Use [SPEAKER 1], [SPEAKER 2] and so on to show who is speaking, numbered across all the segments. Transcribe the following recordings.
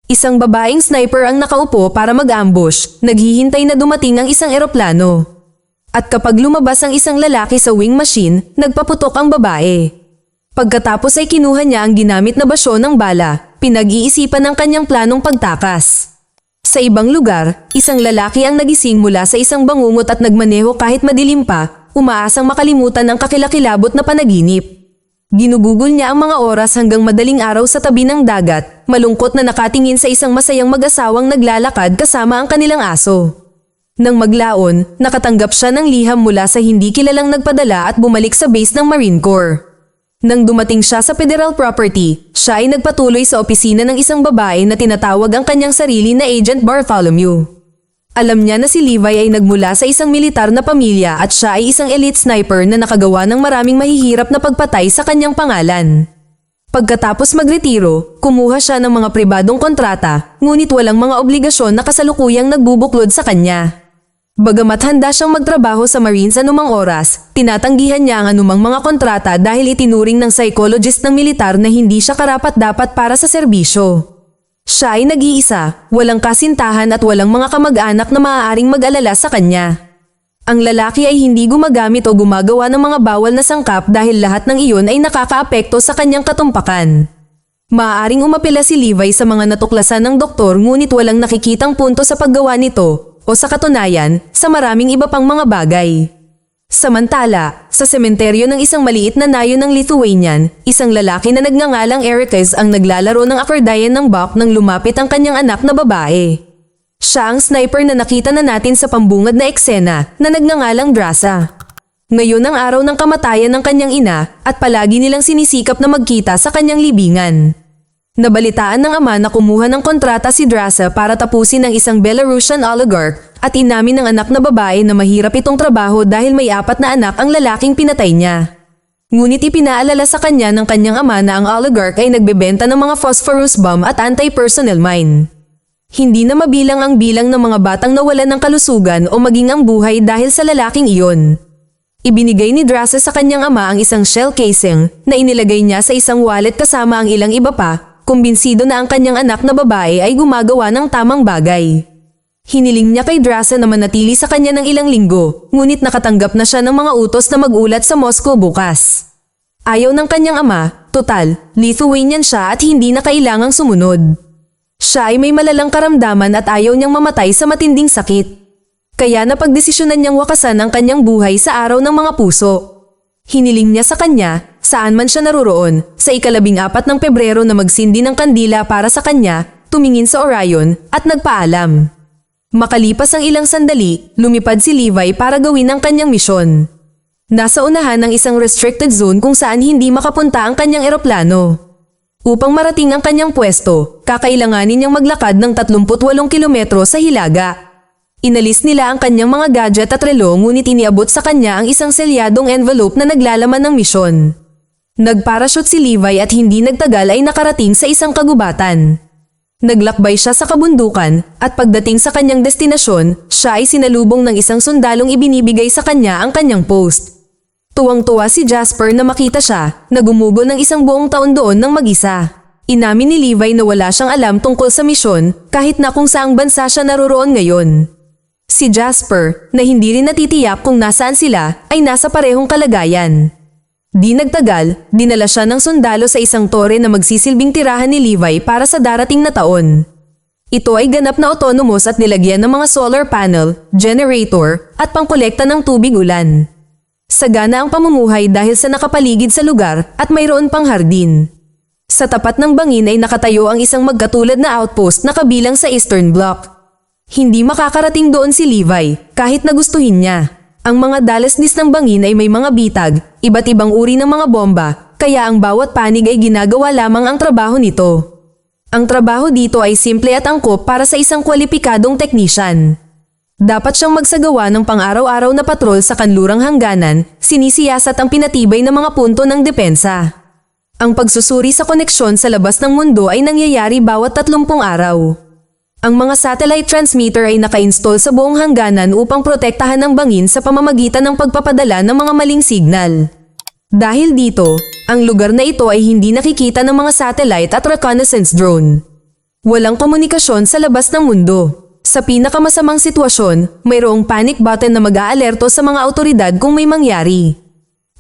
[SPEAKER 1] Isang babaeng sniper ang nakaupo para mag-ambush, naghihintay na dumating ang isang eroplano. At kapag lumabas ang isang lalaki sa wing machine, nagpaputok ang babae. Pagkatapos ay kinuha niya ang ginamit na basyo ng bala, pinag-iisipan ang kanyang planong pagtakas. Sa ibang lugar, isang lalaki ang nagising mula sa isang bangungot at nagmaneho kahit madilim pa, umaasang makalimutan ang kakilakilabot na panaginip. Ginugugol niya ang mga oras hanggang madaling araw sa tabi ng dagat, malungkot na nakatingin sa isang masayang mag-asawang naglalakad kasama ang kanilang aso. Nang maglaon, nakatanggap siya ng liham mula sa hindi kilalang nagpadala at bumalik sa base ng Marine Corps. Nang dumating siya sa federal property, siya ay nagpatuloy sa opisina ng isang babae na tinatawag ang kanyang sarili na Agent Bartholomew. Alam niya na si Levi ay nagmula sa isang militar na pamilya at siya ay isang elite sniper na nakagawa ng maraming mahihirap na pagpatay sa kanyang pangalan. Pagkatapos magretiro, kumuha siya ng mga pribadong kontrata, ngunit walang mga obligasyon na kasalukuyang nagbubuklod sa kanya. Bagamat handa siyang magtrabaho sa Marines anumang oras, tinatanggihan niya ang anumang mga kontrata dahil itinuring ng psychologist ng militar na hindi siya karapat-dapat para sa serbisyo. Siya ay nag-iisa, walang kasintahan at walang mga kamag-anak na maaaring mag-alala sa kanya. Ang lalaki ay hindi gumagamit o gumagawa ng mga bawal na sangkap dahil lahat ng iyon ay nakakaapekto sa kanyang katumpakan. Maaaring umapela si Levi sa mga natuklasan ng doktor ngunit walang nakikitang punto sa paggawa nito, o sa katunayan, sa maraming iba pang mga bagay. Samantala, sa sementeryo ng isang maliit na nayon ng Lithuanian, isang lalaki na nagngangalang Ericus ang naglalaro ng akordayan ng Bach nang lumapit ang kanyang anak na babae. Siya ang sniper na nakita na natin sa pambungad na eksena na nagngangalang Drasa. Ngayon ang araw ng kamatayan ng kanyang ina at palagi nilang sinisikap na magkita sa kanyang libingan. Nabalitaan ng ama na kumuha ng kontrata si Drasa para tapusin ang isang Belarusian oligarch at inamin ng anak na babae na mahirap itong trabaho dahil may 4 na anak ang lalaking pinatay niya. Ngunit ipinaalala sa kanya ng kanyang ama na ang oligarch ay nagbebenta ng mga phosphorus bomb at anti-personnel mine. Hindi na mabilang ang bilang ng mga batang nawalan ng kalusugan o maging ang buhay dahil sa lalaking iyon. Ibinigay ni Drasa sa kanyang ama ang isang shell casing na inilagay niya sa isang wallet kasama ang ilang iba pa, kumbinsido na ang kanyang anak na babae ay gumagawa ng tamang bagay. Hiniling niya kay Drasa na manatili sa kanya ng ilang linggo, ngunit nakatanggap na siya ng mga utos na mag-ulat sa Moscow bukas. Ayaw ng kanyang ama, total, Lithuanian siya at hindi na kailangang sumunod. Siya ay may malalang karamdaman at ayaw niyang mamatay sa matinding sakit. Kaya napagdesisyonan niyang wakasan ang kanyang buhay sa araw ng mga puso. Hiniling niya sa kanya, saan man siya naroroon, sa 14 ng Pebrero na magsindi ng kandila para sa kanya, tumingin sa Orion, at nagpaalam. Makalipas ang ilang sandali, lumipad si Levi para gawin ang kanyang misyon. Nasa unahan ng isang restricted zone kung saan hindi makapunta ang kanyang eroplano. Upang marating ang kanyang pwesto, kakailanganin niyang maglakad ng 38 kilometro sa hilaga. Inalis nila ang kanyang mga gadget at relo ngunit iniabot sa kanya ang isang selyadong envelope na naglalaman ng misyon. Nagparachute si Levi at hindi nagtagal ay nakarating sa isang kagubatan. Naglakbay siya sa kabundukan at pagdating sa kanyang destinasyon, siya ay sinalubong ng isang sundalong ibinibigay sa kanya ang kanyang post. Tuwang-tuwa si Jasper na makita siya na gumugol ng isang buong taon doon ng mag-isa. Inamin ni Levi na wala siyang alam tungkol sa misyon kahit na kung saang bansa siya naroroon ngayon. Si Jasper, na hindi rin natitiyak kung nasaan sila, ay nasa parehong kalagayan. Di nagtagal, dinala siya ng sundalo sa isang tore na magsisilbing tirahan ni Levi para sa darating na taon. Ito ay ganap na autonomous at nilagyan ng mga solar panel, generator, at pangkolekta ng tubig ulan. Sagana ang pamumuhay dahil sa nakapaligid sa lugar at mayroon pang hardin. Sa tapat ng bangin ay nakatayo ang isang magkatulad na outpost na kabilang sa Eastern Bloc. Hindi makakarating doon si Levi kahit na gustuhin niya. Ang mga dalasnis ng bangin ay may mga bitag, iba't ibang uri ng mga bomba, kaya ang bawat panig ay ginagawa lamang ang trabaho nito. Ang trabaho dito ay simple at angkop para sa isang kwalipikadong teknisyan. Dapat siyang magsagawa ng pang-araw-araw na patrol sa kanlurang hangganan, sinisiyasat ang pinatibay ng mga punto ng depensa. Ang pagsusuri sa koneksyon sa labas ng mundo ay nangyayari bawat 30 araw. Ang mga satellite transmitter ay naka-install sa buong hangganan upang protektahan ang bangin sa pamamagitan ng pagpapadala ng mga maling signal. Dahil dito, ang lugar na ito ay hindi nakikita ng mga satellite at reconnaissance drone. Walang komunikasyon sa labas ng mundo. Sa pinakamasamang sitwasyon, mayroong panic button na mag-aalerto sa mga awtoridad kung may mangyari.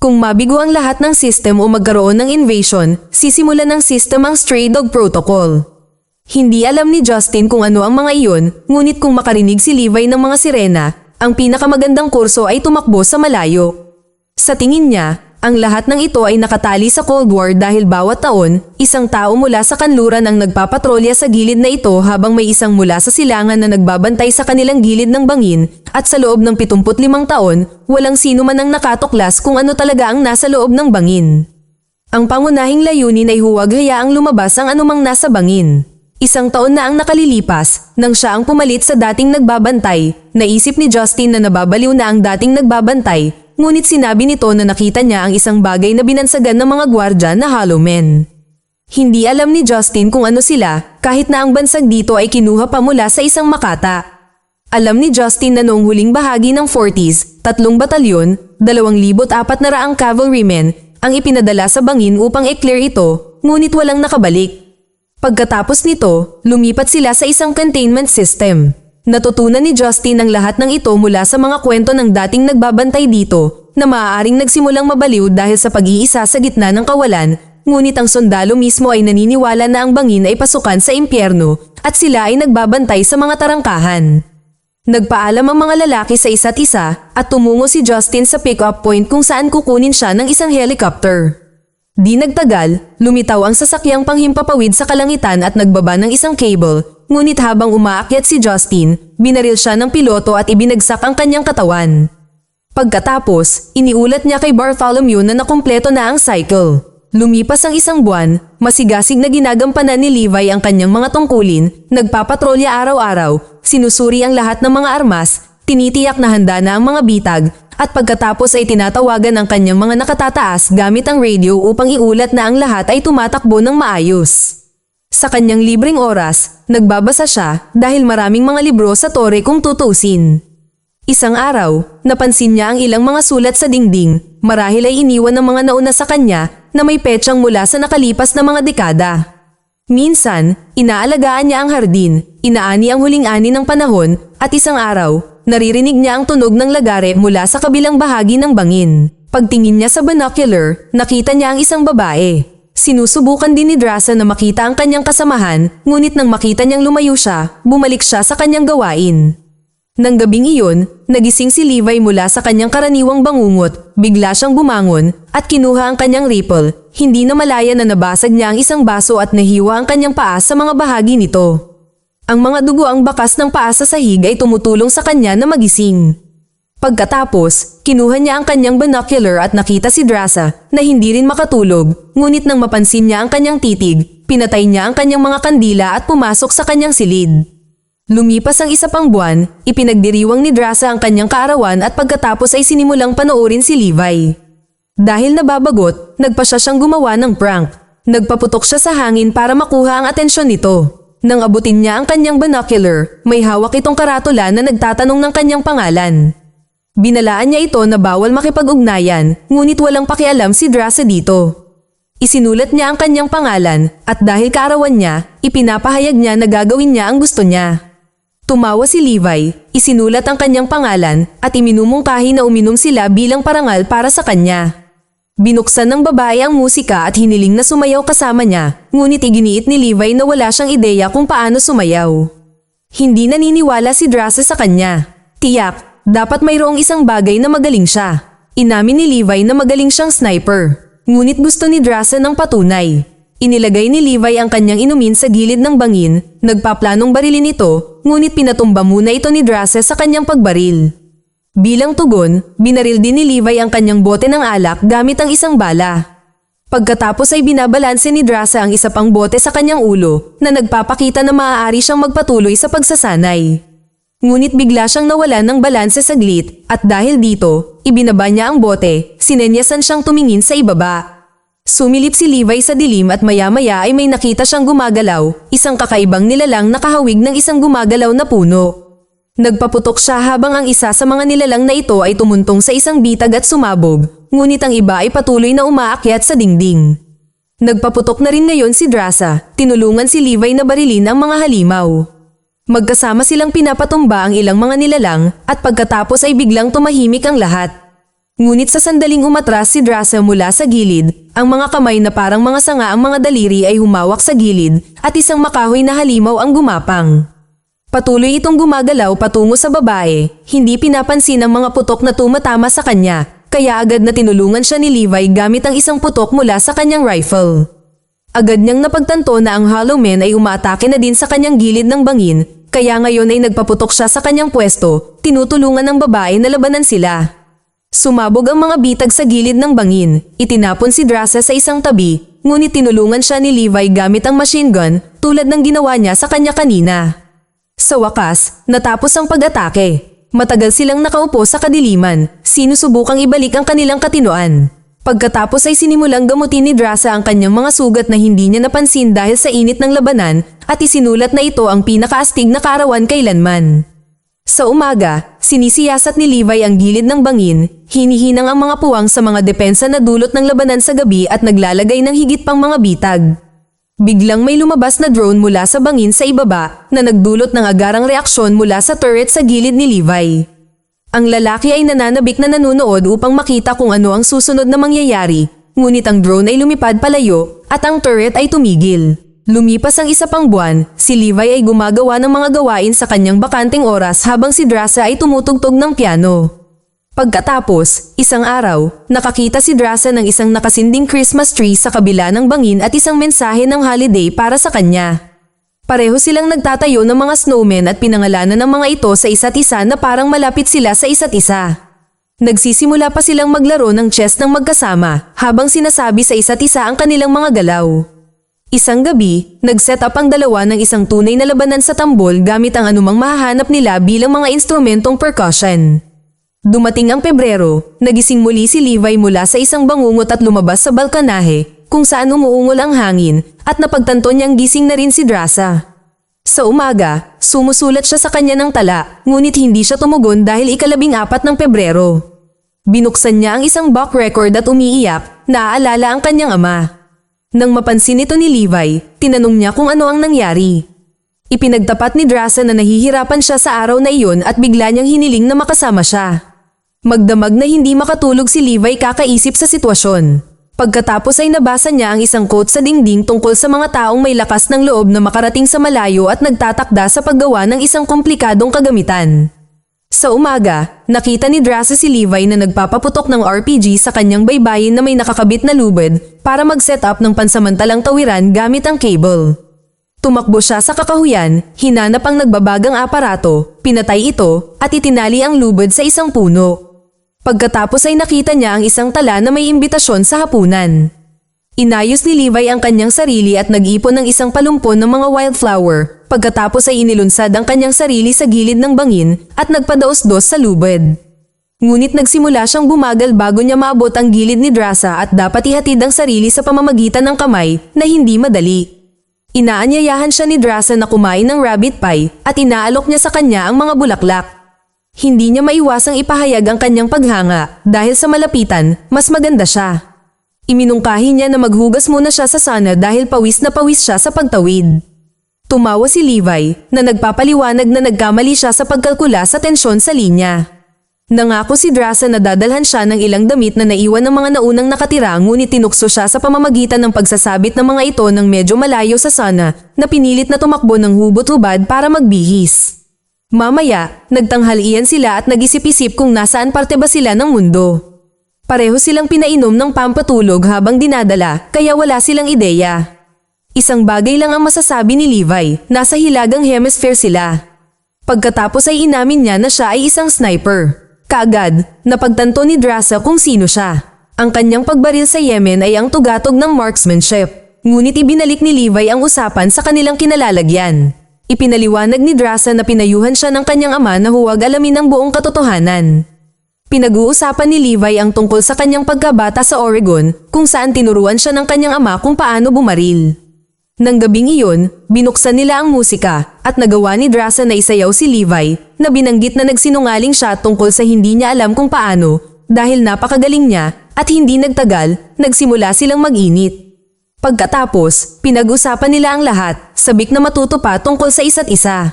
[SPEAKER 1] Kung mabigo ang lahat ng system o magkaroon ng invasion, sisimulan ng system ang Stray Dog Protocol. Hindi alam ni Justin kung ano ang mga iyon, ngunit kung makarinig si Levi ng mga sirena, ang pinakamagandang kurso ay tumakbo sa malayo. Sa tingin niya, ang lahat ng ito ay nakatali sa Cold War dahil bawat taon, isang tao mula sa kanluran ang nagpapatrolya sa gilid na ito habang may isang mula sa silangan na nagbabantay sa kanilang gilid ng bangin, at sa loob ng 75 taon, walang sino man ang nakatuklas kung ano talaga ang nasa loob ng bangin. Ang pangunahing layunin ay huwag hayaang lumabas ang anumang nasa bangin. Isang taon na ang nakalilipas, nang siya ang pumalit sa dating nagbabantay, naisip ni Justin na nababaliw na ang dating nagbabantay, ngunit sinabi nito na nakita niya ang isang bagay na binansagan ng mga gwardya na Hollow Men. Hindi alam ni Justin kung ano sila, kahit na ang bansag dito ay kinuha pa mula sa isang makata. Alam ni Justin na noong huling bahagi ng 40s, 3 batalyon, 2,400 cavalrymen, ang ipinadala sa bangin upang i-clear ito, ngunit walang nakabalik. Pagkatapos nito, lumipat sila sa isang containment system. Natutunan ni Justin ang lahat ng ito mula sa mga kwento ng dating nagbabantay dito na maaaring nagsimulang mabaliw dahil sa pag-iisa sa gitna ng kawalan, ngunit ang sundalo mismo ay naniniwala na ang bangin ay pasukan sa impyerno at sila ay nagbabantay sa mga tarangkahan. Nagpaalam ang mga lalaki sa isa't isa at tumungo si Justin sa pick-up point kung saan kukunin siya ng isang helicopter. Di nagtagal, lumitaw ang sasakyang panghimpapawid sa kalangitan at nagbaba ng isang cable, ngunit habang umaakyat si Justin, binaril siya ng piloto at ibinagsak ang kanyang katawan. Pagkatapos, iniulat niya kay Bartholomew na nakumpleto na ang cycle. Lumipas ang isang buwan, masigasig na ginagampanan ni Levi ang kanyang mga tungkulin, nagpapatrolya araw-araw, sinusuri ang lahat ng mga armas, tinitiyak na handa na ang mga bitag, at pagkatapos ay tinatawagan ang kanyang mga nakatataas gamit ang radio upang iulat na ang lahat ay tumatakbo ng maayos. Sa kanyang libreng oras, nagbabasa siya dahil maraming mga libro sa tore kung tutusin. Isang araw, napansin niya ang ilang mga sulat sa dingding, marahil ay iniwan ng mga nauna sa kanya na may petsang mula sa nakalipas na mga dekada. Minsan, inaalagaan niya ang hardin, inaani ang huling ani ng panahon, at isang araw, naririnig niya ang tunog ng lagare mula sa kabilang bahagi ng bangin. Pagtingin niya sa binocular, nakita niya ang isang babae. Sinusubukan din ni Drasa na makita ang kanyang kasamahan, ngunit nang makita niyang lumayo siya, bumalik siya sa kanyang gawain. Nang gabing iyon, nagising si Levi mula sa kanyang karaniwang bangungot, bigla siyang bumangon, at kinuha ang kanyang rifle. Hindi na malaya na nabasag niya ang isang baso at nahiwa ang kanyang paa sa mga bahagi nito. Ang mga dugo ang bakas ng paa sa sahig ay tumutulong sa kanya na magising. Pagkatapos, kinuha niya ang kanyang binocular at nakita si Drasa na hindi rin makatulog, ngunit nang mapansin niya ang kanyang titig, pinatay niya ang kanyang mga kandila at pumasok sa kanyang silid. Lumipas ang isa pang buwan, ipinagdiriwang ni Drasa ang kanyang kaarawan at pagkatapos ay sinimulang panoorin si Levi. Dahil nababagot, nagpasya siyang gumawa ng prank. Nagpaputok siya sa hangin para makuha ang atensyon nito. Nang abutin niya ang kanyang binocular, may hawak itong karatula na nagtatanong ng kanyang pangalan. Binalaan niya ito na bawal makipag-ugnayan, ngunit walang pakialam si Drasa dito. Isinulat niya ang kanyang pangalan at dahil kaarawan niya, ipinapahayag niya na gagawin niya ang gusto niya. Tumawa si Levi, isinulat ang kanyang pangalan at iminumungkahi na uminom sila bilang parangal para sa kanya. Binuksan ng babae ang musika at hiniling na sumayaw kasama niya, ngunit iginiit ni Levi na wala siyang ideya kung paano sumayaw. Hindi naniniwala si Drasa sa kanya. Tiyak, dapat mayroong isang bagay na magaling siya. Inamin ni Levi na magaling siyang sniper, ngunit gusto ni Drasa ng patunay. Inilagay ni Levi ang kanyang inumin sa gilid ng bangin, nagpaplanong barilin ito, ngunit pinatumba muna ito ni Drasa sa kanyang pagbaril. Bilang tugon, binaril din ni Levi ang kanyang bote ng alak gamit ang isang bala. Pagkatapos ay binabalanse ni Drasa ang isa pang bote sa kanyang ulo na nagpapakita na maaari siyang magpatuloy sa pagsasanay. Ngunit bigla siyang nawalan ng balanse saglit at dahil dito, ibinaba niya ang bote, sinenyasan siyang tumingin sa ibaba. Sumilip si Levi sa dilim at maya-maya ay may nakita siyang gumagalaw, isang kakaibang nilalang nakahawig ng isang gumagalaw na puno. Nagpaputok siya habang ang isa sa mga nilalang na ito ay tumuntong sa isang bitag at sumabog, ngunit ang iba ay patuloy na umaakyat sa dingding. Nagpaputok na rin ngayon si Drasa, tinulungan si Levi na barilin ang mga halimaw. Magkasama silang pinapatumba ang ilang mga nilalang at pagkatapos ay biglang tumahimik ang lahat. Ngunit sa sandaling umatras si Drasa mula sa gilid, ang mga kamay na parang mga sanga ang mga daliri ay humawak sa gilid at isang makahoy na halimaw ang gumapang. Patuloy itong gumagalaw patungo sa babae, hindi pinapansin ang mga putok na tumatama sa kanya, kaya agad na tinulungan siya ni Levi gamit ang isang putok mula sa kanyang rifle. Agad niyang napagtanto na ang Hollow Men ay umaatake na din sa kanyang gilid ng bangin, kaya ngayon ay nagpaputok siya sa kanyang pwesto, tinutulungan ng babae na labanan sila. Sumabog ang mga bitag sa gilid ng bangin, itinapon si Drasa sa isang tabi, ngunit tinulungan siya ni Levi gamit ang machine gun tulad ng ginawa niya sa kanya kanina. Sa wakas, natapos ang pag-atake. Matagal silang nakaupo sa kadiliman, sinusubukang ibalik ang kanilang katinoan. Pagkatapos ay sinimulang gamutin ni Drasa ang kanyang mga sugat na hindi niya napansin dahil sa init ng labanan at isinulat na ito ang pinakaastig na kaarawan kailanman. Sa umaga, sinisiyasat ni Levi ang gilid ng bangin, hinihinang ang mga puwang sa mga depensa na dulot ng labanan sa gabi at naglalagay ng higit pang mga bitag. Biglang may lumabas na drone mula sa bangin sa ibaba na nagdulot ng agarang reaksyon mula sa turret sa gilid ni Levi. Ang lalaki ay nananabik na nanunood upang makita kung ano ang susunod na mangyayari, ngunit ang drone ay lumipad palayo at ang turret ay tumigil. Lumipas ang isa pang buwan, si Levi ay gumagawa ng mga gawain sa kanyang bakanteng oras habang si Drasa ay tumutugtog ng piano. Pagkatapos, isang araw, nakakita si Drasa ng isang nakasinding Christmas tree sa kabila ng bangin at isang mensahe ng holiday para sa kanya. Pareho silang nagtatayo ng mga snowmen at pinangalanan ng mga ito sa isa't isa na parang malapit sila sa isa't isa. Nagsisimula pa silang maglaro ng chess ng magkasama habang sinasabi sa isa't isa ang kanilang mga galaw. Isang gabi, nag-set up ang dalawa ng isang tunay na labanan sa tambol gamit ang anumang mahahanap nila bilang mga instrumentong percussion. Dumating ang Pebrero, nagising muli si Levi mula sa isang bangungot at lumabas sa balkonahe, kung saan umuungol ang hangin, at napagtanto niyang gising na rin si Drasa. Sa umaga, sumusulat siya sa kanya ng tala, ngunit hindi siya tumugon dahil ika-14 ng Pebrero. Binuksan niya ang isang box record at umiiyak, naaalala ang kanyang ama. Nang mapansin ito ni Levi, tinanong niya kung ano ang nangyari. Ipinagtapat ni Drasa na nahihirapan siya sa araw na iyon at bigla niyang hiniling na makasama siya. Magdamag na hindi makatulog si Levi kakaisip sa sitwasyon. Pagkatapos ay nabasa niya ang isang quote sa dingding tungkol sa mga taong may lakas ng loob na makarating sa malayo at nagtatakda sa paggawa ng isang komplikadong kagamitan. Sa umaga, nakita ni Drasa si Levi na nagpapaputok ng RPG sa kanyang baybayin na may nakakabit na lubid para mag-set up ng pansamantalang tawiran gamit ang cable. Tumakbo siya sa kakahuyan, hinanap ang nagbabagang aparato, pinatay ito, at itinali ang lubid sa isang puno. Pagkatapos ay nakita niya ang isang tala na may imbitasyon sa hapunan. Inayos ni Levi ang kanyang sarili at nag-ipon ng isang palumpon ng mga wildflower, pagkatapos ay inilunsad ang kanyang sarili sa gilid ng bangin at nagpadaos-dos sa lubid. Ngunit nagsimula siyang bumagal bago niya maabot ang gilid ni Drasa at dapat ihatid ang sarili sa pamamagitan ng kamay na hindi madali. Inaanyayahan siya ni Drasa na kumain ng rabbit pie at inaalok niya sa kanya ang mga bulaklak. Hindi niya maiwasang ipahayag ang kanyang paghanga dahil sa malapitan, mas maganda siya. Iminungkahi niya na maghugas muna siya sa sana dahil pawis na pawis siya sa pagtawid. Tumawa si Levi na nagpapaliwanag na nagkamali siya sa pagkalkula sa tensyon sa linya. Nangako si Drasa na dadalhan siya ng ilang damit na naiwan ng mga naunang nakatira ngunit tinukso siya sa pamamagitan ng pagsasabit ng mga ito ng medyo malayo sa sana na pinilit na tumakbo ng hubot-hubad para magbihis. Mamaya, nagtanghalian sila at nag-isip-isip kung nasaan parte ba sila ng mundo. Pareho silang pinainom ng pampatulog habang dinadala kaya wala silang ideya. Isang bagay lang ang masasabi ni Levi, nasa hilagang hemisphere sila. Pagkatapos ay inamin niya na siya ay isang sniper. Kaagad, napagtanto ni Drasa kung sino siya. Ang kanyang pagbaril sa Yemen ay ang tugatog ng marksmanship. Ngunit ibinalik ni Levi ang usapan sa kanilang kinalalagyan. Ipinaliwanag ni Drasa na pinayuhan siya ng kanyang ama na huwag alamin ang buong katotohanan. Pinag-uusapan ni Levi ang tungkol sa kanyang pagkabata sa Oregon kung saan tinuruan siya ng kanyang ama kung paano bumaril. Nang gabing iyon, binuksan nila ang musika at nagawa ni Drasa na isayaw si Levi na binanggit na nagsinungaling siya tungkol sa hindi niya alam kung paano dahil napakagaling niya at hindi nagtagal, nagsimula silang mag-init. Pagkatapos, pinag-usapan nila ang lahat, sabik na matuto pa tungkol sa isa't isa.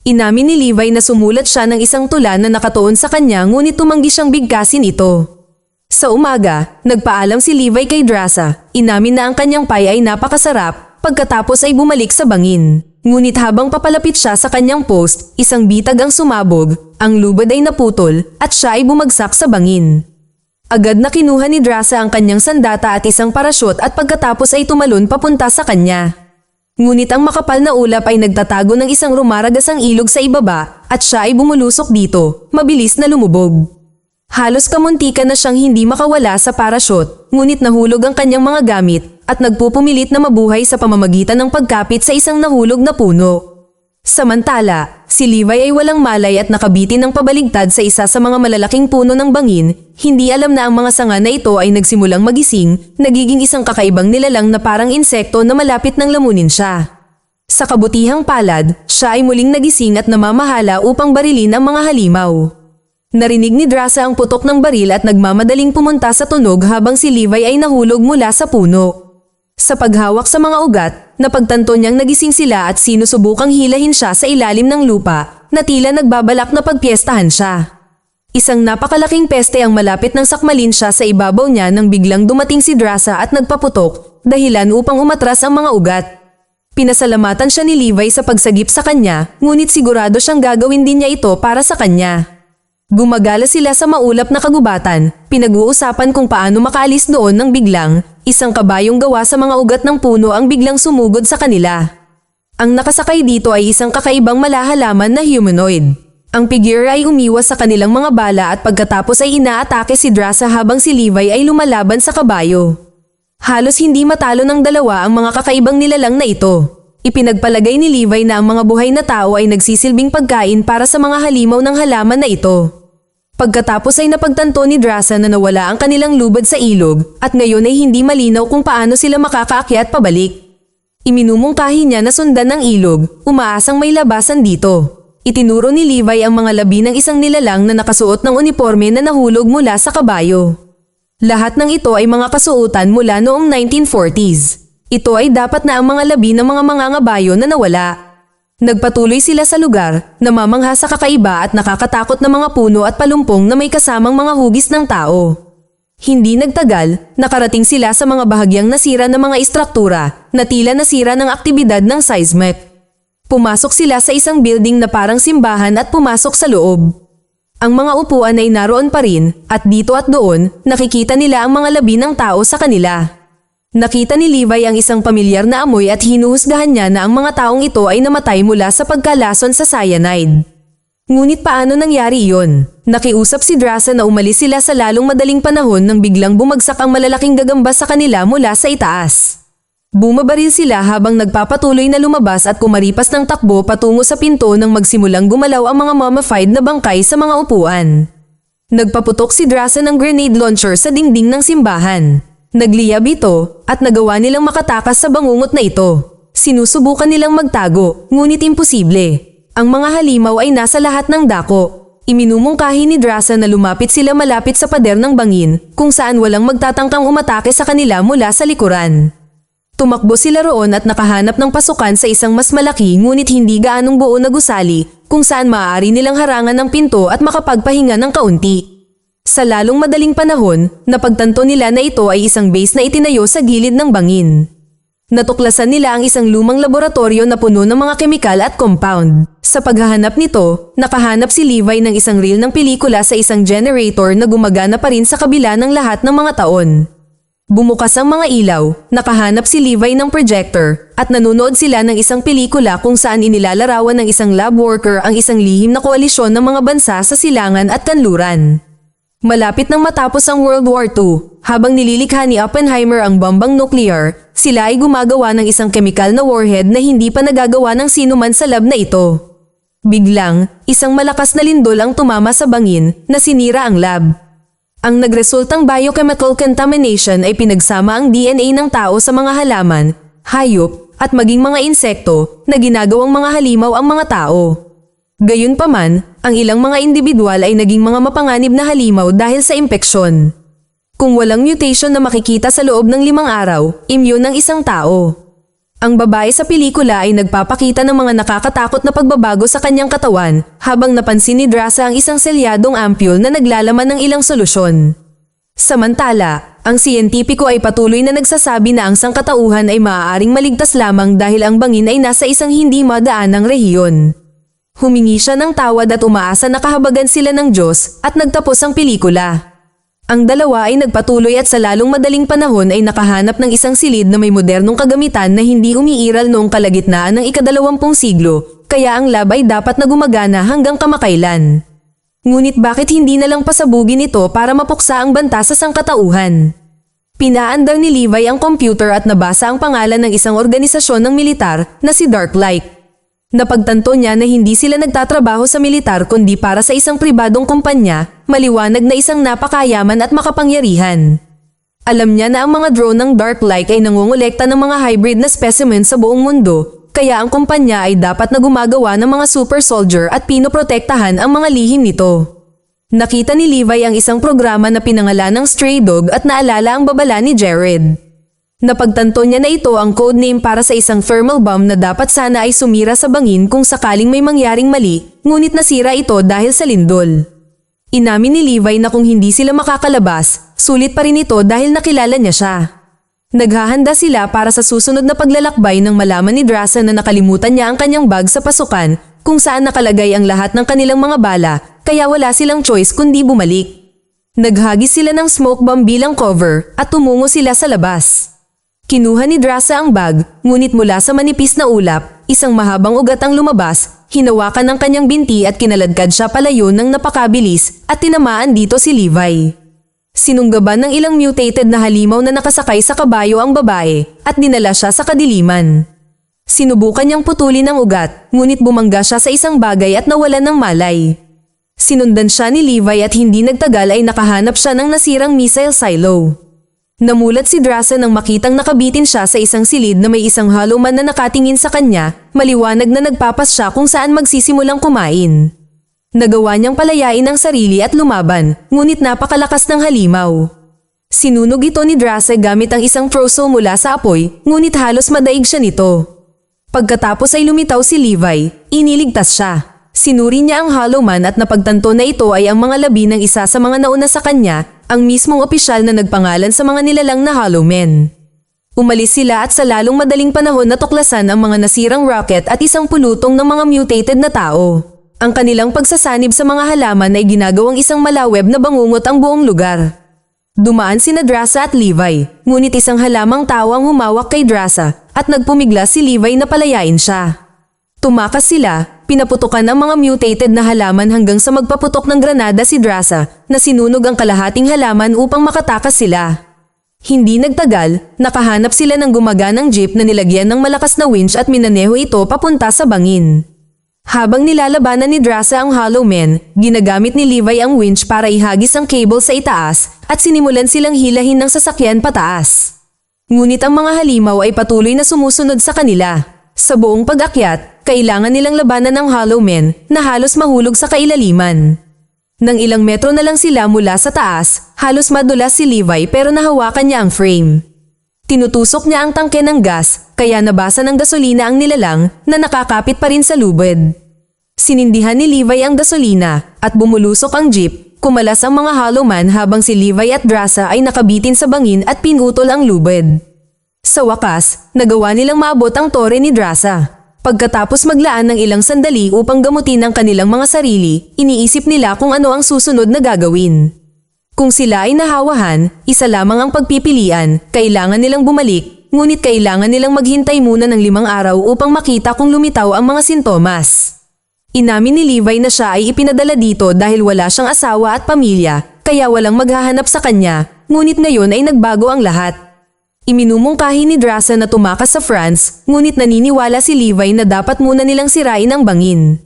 [SPEAKER 1] Inamin ni Levi na sumulat siya ng isang tula na nakatuon sa kanya ngunit tumanggi siyang bigkasin ito. Sa umaga, nagpaalam si Levi kay Drasa, inamin na ang kanyang pie ay napakasarap, pagkatapos ay bumalik sa bangin. Ngunit habang papalapit siya sa kanyang post, isang bitag ang sumabog, ang lubad ay naputol, at siya ay bumagsak sa bangin. Agad na kinuha ni Drasa ang kanyang sandata at isang parasyon at pagkatapos ay tumalon papunta sa kanya. Ngunit ang makapal na ulap ay nagtatago ng isang rumaragasang ilog sa ibaba at siya ay bumulusok dito, mabilis na lumubog. Halos kamuntikan na siyang hindi makawala sa parasyon, ngunit nahulog ang kanyang mga gamit at nagpupumilit na mabuhay sa pamamagitan ng pagkapit sa isang nahulog na puno. Samantala, si Levi ay walang malay at nakabitin ng pabaligtad sa isa sa mga malalaking puno ng bangin, hindi alam na ang mga sanga na ito ay nagsimulang magising, nagiging isang kakaibang nilalang na parang insekto na malapit ng lamunin siya. Sa kabutihang palad, siya ay muling nagising at namamahala upang barilin ang mga halimaw. Narinig ni Drasa ang putok ng baril at nagmamadaling pumunta sa tunog habang si Levi ay nahulog mula sa puno. Sa paghawak sa mga ugat, napagtanto niyang nagising sila at sinusubukang hilahin siya sa ilalim ng lupa na tila nagbabalak na pagpiestahan siya. Isang napakalaking peste ang malapit ng sakmalin siya sa ibabaw niya nang biglang dumating si Drasa at nagpaputok, dahilan upang umatras ang mga ugat. Pinasalamatan siya ni Levi sa pagsagip sa kanya, ngunit sigurado siyang gagawin din niya ito para sa kanya. Gumagala sila sa maulap na kagubatan, pinag-uusapan kung paano makaalis doon nang biglang, isang kabayong gawa sa mga ugat ng puno ang biglang sumugod sa kanila. Ang nakasakay dito ay isang kakaibang malahalaman na humanoid. Ang figure ay umiwas sa kanilang mga bala at pagkatapos ay inaatake si Drasa habang si Levi ay lumalaban sa kabayo. Halos hindi matalo ng dalawa ang mga kakaibang nilalang na ito. Ipinagpalagay ni Levi na ang mga buhay na tao ay nagsisilbing pagkain para sa mga halimaw ng halaman na ito. Pagkatapos ay napagtanto ni Drasa na nawala ang kanilang lubad sa ilog at ngayon ay hindi malinaw kung paano sila makakaakyat pabalik. Iminumungkahi niya na sundan ng ilog, umaasang may labasan dito. Itinuro ni Levi ang mga labi ng isang nilalang na nakasuot ng uniforme na nahulog mula sa kabayo. Lahat ng ito ay mga kasuotan mula noong 1940s. Ito ay dapat na ang mga labi ng mga mangangabayo na nawala. Nagpatuloy sila sa lugar, namamangha sa kakaiba at nakakatakot na mga puno at palumpong na may kasamang mga hugis ng tao. Hindi nagtagal, nakarating sila sa mga bahagyang nasira ng mga istruktura na tila nasira ng aktibidad ng seismic. Pumasok sila sa isang building na parang simbahan at pumasok sa loob. Ang mga upuan ay naroon pa rin at dito at doon nakikita nila ang mga labi ng tao sa kanila. Nakita ni Levi ang isang pamilyar na amoy at hinuhusgahan niya na ang mga taong ito ay namatay mula sa pagkalason sa cyanide. Ngunit paano nangyari iyon? Nakiusap si Drasa na umalis sila sa lalong madaling panahon nang biglang bumagsak ang malalaking gagamba sa kanila mula sa itaas. Bumabaril sila habang nagpapatuloy na lumabas at kumaripas ng takbo patungo sa pinto nang magsimulang gumalaw ang mga mummified na bangkay sa mga upuan. Nagpaputok si Drasa ng grenade launcher sa dingding ng simbahan. Nagliyab ito at nagawa nilang makatakas sa bangungot na ito. Sinusubukan nilang magtago, ngunit imposible. Ang mga halimaw ay nasa lahat ng dako. Iminumungkahi ni Drasa na lumapit sila malapit sa pader ng bangin, kung saan walang magtatangkang umatake sa kanila mula sa likuran. Tumakbo sila roon at nakahanap ng pasukan sa isang mas malaki ngunit hindi gaanong buo na gusali, kung saan maaari nilang harangan ng pinto at makapagpahinga ng kaunti. Sa lalong madaling panahon, napagtanto nila na ito ay isang base na itinayo sa gilid ng bangin. Natuklasan nila ang isang lumang laboratorio na puno ng mga kemikal at compound. Sa paghahanap nito, nakahanap si Levi ng isang reel ng pelikula sa isang generator na gumagana pa rin sa kabila ng lahat ng mga taon. Bumukas ang mga ilaw, nakahanap si Levi ng projector, at nanonood sila ng isang pelikula kung saan inilalarawan ng isang lab worker ang isang lihim na koalisyon ng mga bansa sa silangan at kanluran. Malapit nang matapos ang World War II, habang nililikha ni Oppenheimer ang bombang nuclear, sila ay gumagawa ng isang kemikal na warhead na hindi pa nagagawa ng sinuman sa lab na ito. Biglang, isang malakas na lindol ang tumama sa bangin na sinira ang lab. Ang nagresultang biochemical contamination ay pinagsama ang DNA ng tao sa mga halaman, hayop, at maging mga insekto na ginagawang mga halimaw ang mga tao. Gayunpaman, ang ilang mga individual ay naging mga mapanganib na halimaw dahil sa impeksyon. Kung walang mutation na makikita sa loob ng 5 araw, immune ng isang tao. Ang babae sa pelikula ay nagpapakita ng mga nakakatakot na pagbabago sa kanyang katawan habang napansin ni Drasa ang isang selyadong ampule na naglalaman ng ilang solusyon. Samantala, ang siyentipiko ay patuloy na nagsasabi na ang sangkatauhan ay maaaring maligtas lamang dahil ang bangin ay nasa isang hindi madaanang rehiyon. Humingi siya ng tawad at umaasa na kahabagan sila ng Diyos at nagtapos ang pelikula. Ang dalawa ay nagpatuloy at sa lalong madaling panahon ay nakahanap ng isang silid na may modernong kagamitan na hindi umiiral noong kalagitnaan ng ika-20 siglo, kaya ang lab ay dapat na gumagana hanggang kamakailan. Ngunit bakit hindi na lang pasabugin ito para mapuksa ang banta sa sangkatauhan? Pinaandar ni Levi ang computer at nabasa ang pangalan ng isang organisasyon ng militar na si Darklight. Napagtanto niya na hindi sila nagtatrabaho sa militar kundi para sa isang pribadong kumpanya, maliwanag na isang napakayaman at makapangyarihan. Alam niya na ang mga drone ng Darklight ay nangongolekta ng mga hybrid na specimen sa buong mundo, kaya ang kumpanya ay dapat na gumagawa ng mga super soldier at pinoprotektahan ang mga lihim nito. Nakita ni Levi ang isang programa na pinangalan ng Stray Dog at naalala ang babala ni Jared. Napagtanto niya na ito ang codename para sa isang thermal bomb na dapat sana ay sumira sa bangin kung sakaling may mangyaring mali, ngunit nasira ito dahil sa lindol. Inamin ni Levi na kung hindi sila makakalabas, sulit pa rin ito dahil nakilala niya siya. Naghahanda sila para sa susunod na paglalakbay nang malaman ni Drasa na nakalimutan niya ang kanyang bag sa pasukan kung saan nakalagay ang lahat ng kanilang mga bala, kaya wala silang choice kundi bumalik. Naghagis sila ng smoke bomb bilang cover at tumungo sila sa labas. Kinuha ni Drasa ang bag, ngunit mula sa manipis na ulap, isang mahabang ugat ang lumabas, hinawakan ng kanyang binti at kinaladkad siya palayo ng napakabilis at tinamaan dito si Levi. Sinunggaban ng ilang mutated na halimaw na nakasakay sa kabayo ang babae at dinala siya sa kadiliman. Sinubukan niyang putulin ang ugat, ngunit bumangga siya sa isang bagay at nawalan ng malay. Sinundan siya ni Levi at hindi nagtagal ay nakahanap siya ng nasirang missile silo. Namulat si Drasa nang makitang nakabitin siya sa isang silid na may isang hollow man na nakatingin sa kanya, maliwanag na nagpapas siya kung saan magsisimulang kumain. Nagawa niyang palayain ang sarili at lumaban, ngunit napakalakas ng halimaw. Sinunog ito ni Drasa gamit ang isang troso mula sa apoy, ngunit halos madaig siya nito. Pagkatapos ay lumitaw si Levi, iniligtas siya. Sinuri niya ang hollow man at napagtanto na ito ay ang mga labi ng isa sa mga nauna sa kanya, ang mismong opisyal na nagpangalan sa mga nilalang na Hollow Men. Umalis sila at sa lalong madaling panahon natuklasan ang mga nasirang rocket at isang pulutong ng mga mutated na tao. Ang kanilang pagsasanib sa mga halaman ay ginagawang isang malaweb na bangungot ang buong lugar. Dumaan sina Drasa at Levi, ngunit isang halamang tao ang humawak kay Drasa at nagpumiglas si Levi na palayain siya. Tumakas sila, pinaputukan ang mga mutated na halaman hanggang sa magpaputok ng granada si Drasa na sinunog ang kalahating halaman upang makatakas sila. Hindi nagtagal, nakahanap sila ng gumaganang jeep na nilagyan ng malakas na winch at minaneho ito papunta sa bangin. Habang nilalabanan ni Drasa ang Hollow Men, ginagamit ni Levi ang winch para ihagis ang cable sa itaas at sinimulan silang hilahin ng sasakyan pataas. Ngunit ang mga halimaw ay patuloy na sumusunod sa kanila. Sa buong pag-akyat, kailangan nilang labanan ng Hollow Men na halos mahulog sa kailaliman. Nang ilang metro na lang sila mula sa taas, halos madulas si Levi pero nahawakan niya ang frame. Tinutusok niya ang tangke ng gas, kaya nabasa ng gasolina ang nilalang na nakakapit pa rin sa lubid. Sinindihan ni Levi ang gasolina at bumulusok ang jeep, kumalas ang mga Hollow Man habang si Levi at Drasa ay nakabitin sa bangin at pinutol ang lubid. Sa wakas, nagawa nilang maabot ang tore ni Drasa. Pagkatapos maglaan ng ilang sandali upang gamutin ang kanilang mga sarili, iniisip nila kung ano ang susunod na gagawin. Kung sila ay nahawahan, isa lamang ang pagpipilian, kailangan nilang bumalik, ngunit kailangan nilang maghintay muna ng 5 araw upang makita kung lumitaw ang mga sintomas. Inamin ni Levi na siya ay ipinadala dito dahil wala siyang asawa at pamilya, kaya walang maghahanap sa kanya, ngunit ngayon ay nagbago ang lahat. Iminumungkahi ni Drasa na tumakas sa France, ngunit naniniwala si Levi na dapat muna nilang sirain ang bangin.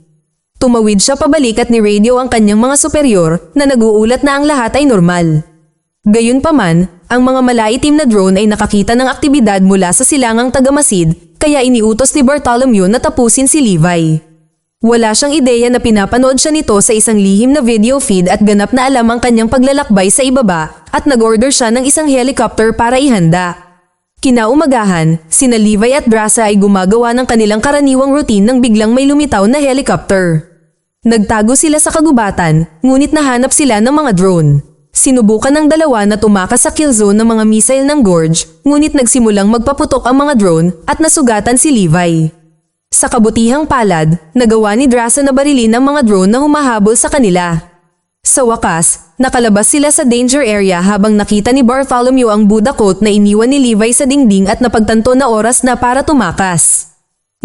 [SPEAKER 1] Tumawid siya pabalik at ni-radio ang kanyang mga superior na nag-uulat na ang lahat ay normal. Gayunpaman, ang mga malaitim na drone ay nakakita ng aktibidad mula sa silangang Tagamasid, kaya iniutos ni Bartholomew na tapusin si Levi. Wala siyang ideya na pinapanood siya nito sa isang lihim na video feed at ganap na alam ang kanyang paglalakbay sa ibaba at nag-order siya ng isang helicopter para ihanda. Kinaumagahan, sina Levi at Drasa ay gumagawa ng kanilang karaniwang routine nang biglang may lumitaw na helicopter. Nagtago sila sa kagubatan, ngunit nahanap sila ng mga drone. Sinubukan ng dalawa na tumakas sa kill zone ng mga missile ng Gorge, ngunit nagsimulang magpaputok ang mga drone at nasugatan si Levi. Sa kabutihang palad, nagawa ni Drasa na barilin ang mga drone na humahabol sa kanila. Sa wakas, nakalabas sila sa danger area habang nakita ni Bartholomew ang Buddha coat na iniwan ni Levi sa dingding at napagtanto na oras na para tumakas.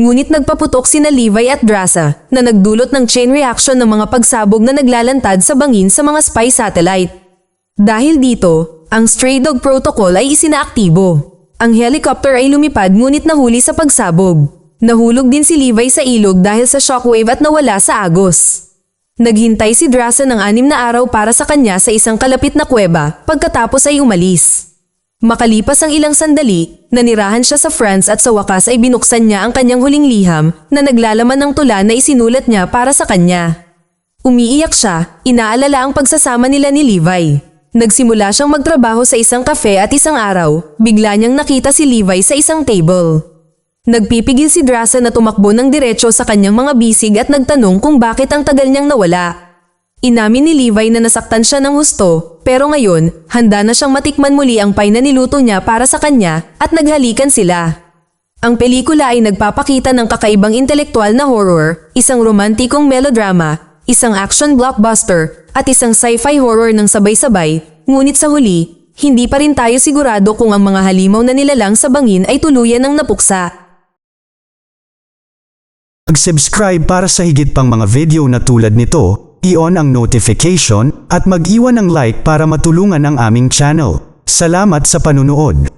[SPEAKER 1] Ngunit nagpaputok sina Levi at Drasa na nagdulot ng chain reaction ng mga pagsabog na naglalantad sa bangin sa mga spy satellite. Dahil dito, ang Stray Dog Protocol ay isinaaktibo. Ang helicopter ay lumipad ngunit nahuli sa pagsabog. Nahulog din si Levi sa ilog dahil sa shockwave at nawala sa agos. Naghintay si Drasa ng 6 na araw para sa kanya sa isang kalapit na kuweba pagkatapos ay umalis. Makalipas ang ilang sandali, nanirahan siya sa France at sa wakas ay binuksan niya ang kanyang huling liham na naglalaman ng tula na isinulat niya para sa kanya. Umiiyak siya, inaalala ang pagsasama nila ni Levi. Nagsimula siyang magtrabaho sa isang kafe at isang araw, bigla niyang nakita si Levi sa isang table. Nagpipigil si Drasa na tumakbo ng diretsyo sa kanyang mga bisig at nagtanong kung bakit ang tagal niyang nawala. Inamin ni Levi na nasaktan siya ng husto, pero ngayon, handa na siyang matikman muli ang pie na niluto niya para sa kanya at naghalikan sila. Ang pelikula ay nagpapakita ng kakaibang intelektual na horror, isang romantikong melodrama, isang action blockbuster, at isang sci-fi horror ng sabay-sabay, ngunit sa huli, hindi pa rin tayo sigurado kung ang mga halimaw na nilalang sa bangin ay tuluyan ng napuksa.
[SPEAKER 2] Mag-subscribe para sa higit pang mga video na tulad nito, i-on ang notification at mag-iwan ng like para matulungan ang aming channel. Salamat sa panunood.